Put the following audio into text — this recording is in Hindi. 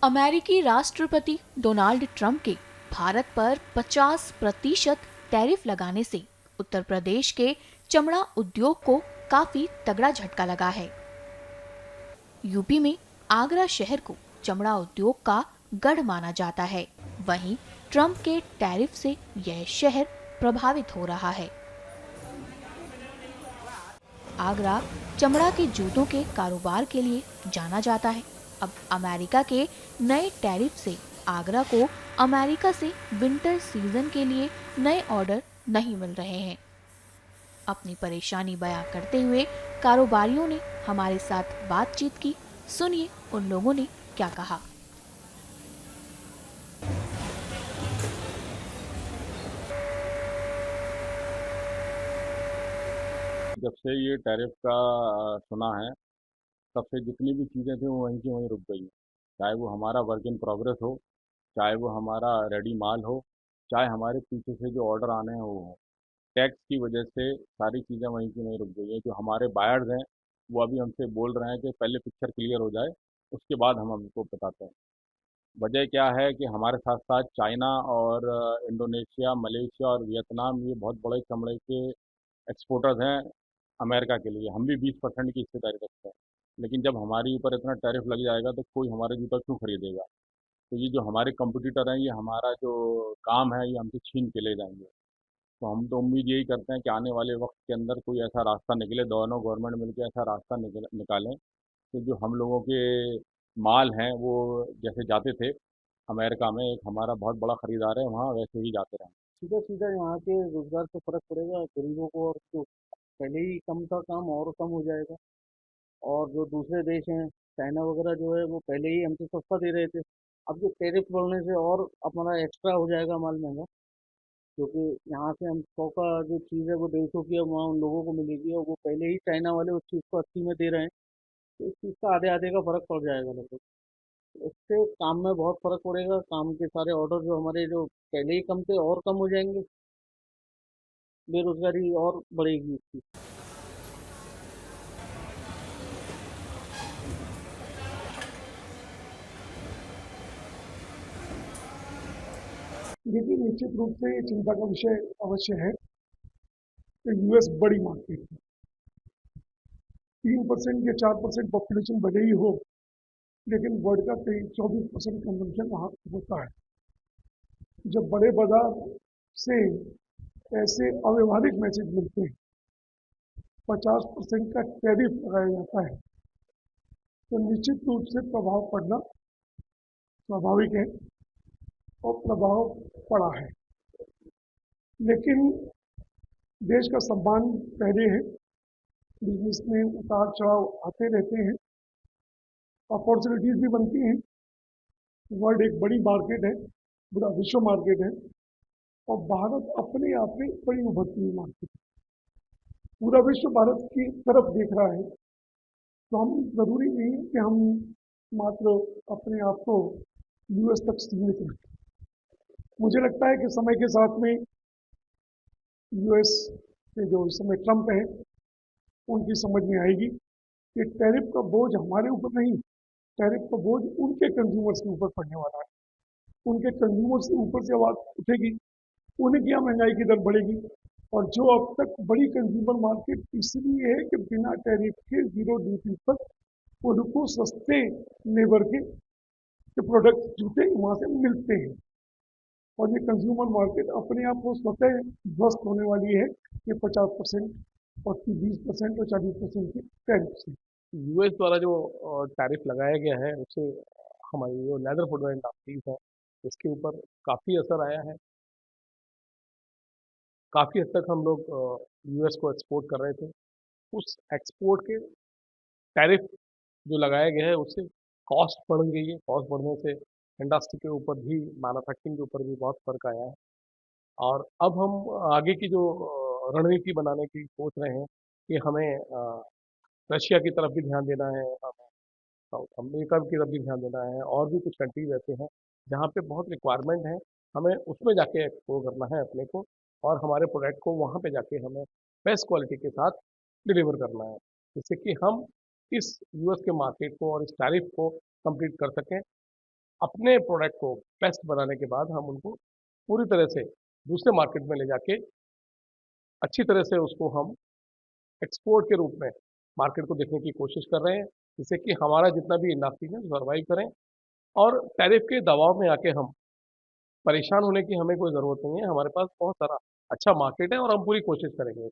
अमेरिकी राष्ट्रपति डोनाल्ड ट्रंप के भारत पर 50% टैरिफ लगाने से उत्तर प्रदेश के चमड़ा उद्योग को काफी तगड़ा झटका लगा है। यूपी में आगरा शहर को चमड़ा उद्योग का गढ़ माना जाता है। वहीं ट्रंप के टैरिफ से यह शहर प्रभावित हो रहा है। आगरा चमड़ा के जूतों के कारोबार के लिए जाना जाता है। अब अमेरिका के नए टैरिफ से आगरा को अमेरिका से विंटर सीजन के लिए नए ऑर्डर नहीं मिल रहे हैं। अपनी परेशानी बयां करते हुए कारोबारियों ने हमारे साथ बातचीत की। सुनिए उन लोगों ने क्या कहा। जब से ये टैरिफ का सुना है, तब से जितनी भी चीज़ें थी वो वहीं की वहीं रुक गई हैं। चाहे वो हमारा वर्क इन प्रोग्रेस हो, चाहे वो हमारा रेडी माल हो, चाहे हमारे पीछे से जो ऑर्डर आने हैं वो हो। टैक्स की वजह से सारी चीज़ें वहीं की वहीं रुक गई हैं। जो हमारे बायर्स हैं, वो अभी हमसे बोल रहे हैं कि पहले पिक्चर क्लियर हो जाए, उसके बाद हम हमको बताते हैं। वजह क्या है कि हमारे साथ साथ चाइना और इंडोनेशिया, मलेशिया और वियतनाम, ये बहुत बड़े चमड़े के एक्सपोर्टर्स हैं अमेरिका के लिए। हम भी 20% की हिस्सेदारी रखते हैं। लेकिन जब हमारे ऊपर इतना टैरिफ लग जाएगा तो कोई हमारे जूता क्यों खरीदेगा। तो ये जो हमारे कंपटीटर हैं, ये हमारा जो काम है ये हमसे छीन के ले जाएंगे। तो हम तो उम्मीद यही करते हैं कि आने वाले वक्त के अंदर कोई ऐसा रास्ता निकले, दोनों गवर्नमेंट मिलकर ऐसा रास्ता निकालें कि जो हम लोगों के माल हैं वो जैसे जाते थे अमेरिका में, एक हमारा बहुत बड़ा खरीदार है वहाँ, वैसे ही जाते रहें। सीधा सीधा यहाँ के रोजगार पे फर्क पड़ेगा गरीबों को। और जो पहले ही कम था काम और कम हो जाएगा। और जो दूसरे देश हैं, चाइना वगैरह जो है, वो पहले ही हमसे सस्ता दे रहे थे। अब जो टैरिफ बढ़ने से और हमारा एक्स्ट्रा हो जाएगा माल महंगा। क्योंकि यहाँ से हम 100 का जो चीज़ है वो 150 की अब वहाँ उन लोगों को मिलेगी, और वो पहले ही चाइना वाले उस चीज़ को 80 में दे रहे हैं। तो इस चीज़ का आधे आधे का फर्क पड़ जाएगा लगभग। इससे काम में बहुत फर्क पड़ेगा। काम के सारे ऑर्डर जो हमारे जो पहले ही कम थे और कम हो जाएंगे। बेरोजगारी और बढ़ेगी इसकी। देखिए, निश्चित रूप से ये चिंता का विषय अवश्य है कि यूएस बड़ी मार्केट है। 3% या 4% पॉपुलेशन भले ही हो, लेकिन वर्ल्ड का 24% कंजम्पशन वहाँ होता है। जब बड़े बाजार से ऐसे अव्यवहारिक मैसेज मिलते हैं, 50% का टैरिफ लगाया जाता है, तो निश्चित रूप से प्रभाव पड़ना स्वाभाविक है और प्रभाव पड़ा है। लेकिन देश का सम्मान पहले है। बिजनेस में उतार चढ़ाव आते रहते हैं, अपॉर्चुनिटीज भी बनती हैं। वर्ल्ड एक बड़ी मार्केट है, पूरा विश्व मार्केट है, और भारत अपने आप में बड़ी उभरती हुई मार्केट है। पूरा विश्व भारत की तरफ देख रहा है। तो हम जरूरी नहीं है कि हम मात्र अपने आप को यूएस तक सीमित रखें। मुझे लगता है कि समय के साथ में यूएस के जो इस समय ट्रंप है, उनकी समझ में आएगी कि टैरिफ का बोझ हमारे ऊपर नहीं, टैरिफ का बोझ उनके कंज्यूमर्स के ऊपर पड़ने वाला है। उनके कंज्यूमर्स के ऊपर से आवाज उठेगी, उनकी यहाँ महंगाई की दर बढ़ेगी। और जो अब तक बड़ी कंज्यूमर मार्केट इसलिए है कि बिना टैरिफ के जीरो ड्यूटी पर उनको सस्ते लेबर के प्रोडक्ट जूते वहाँ से मिलते हैं। और ये कंज्यूमर मार्केट अपने आप को स्वतः ध्वस्त होने वाली है ये 50% और 20% और 40% के टैरिफ से। यूएस द्वारा जो टैरिफ लगाया गया है उससे हमारी जो लेदर फुटवेयर इंडस्ट्रीज है इसके ऊपर काफ़ी असर आया है। काफ़ी हद तक हम लोग यूएस को एक्सपोर्ट कर रहे थे। उस एक्सपोर्ट के टैरिफ जो लगाया गया है उससे कॉस्ट बढ़ गई है। कॉस्ट बढ़ने से इंडस्ट्री के ऊपर भी, मैन्युफैक्चरिंग के ऊपर भी बहुत फ़र्क आया है। और अब हम आगे की जो रणनीति बनाने की सोच रहे हैं कि हमें रशिया की तरफ भी ध्यान देना है, हमें साउथ अमेरिका की तरफ भी ध्यान देना है, और भी कुछ कंट्रीज ऐसे हैं जहाँ पे बहुत रिक्वायरमेंट है। हमें उसमें जाके एक्सप्लोर करना है अपने को, और हमारे प्रोडक्ट को वहाँ पे जाके हमें बेस्ट क्वालिटी के साथ डिलीवर करना है, जिससे कि हम इस यूएस के मार्केट को और इस टैरिफ को कंप्लीट कर सकें। अपने प्रोडक्ट को बेस्ट बनाने के बाद हम उनको पूरी तरह से दूसरे मार्केट में ले जाके अच्छी तरह से उसको हम एक्सपोर्ट के रूप में मार्केट को देखने की कोशिश कर रहे हैं, जिससे कि हमारा जितना भी इंडस्ट्री है सर्वाइव करें और टैरिफ के दबाव में आके हम परेशान होने की हमें कोई ज़रूरत नहीं है। हमारे पास बहुत सारा अच्छा मार्केट है और हम पूरी कोशिश करेंगे।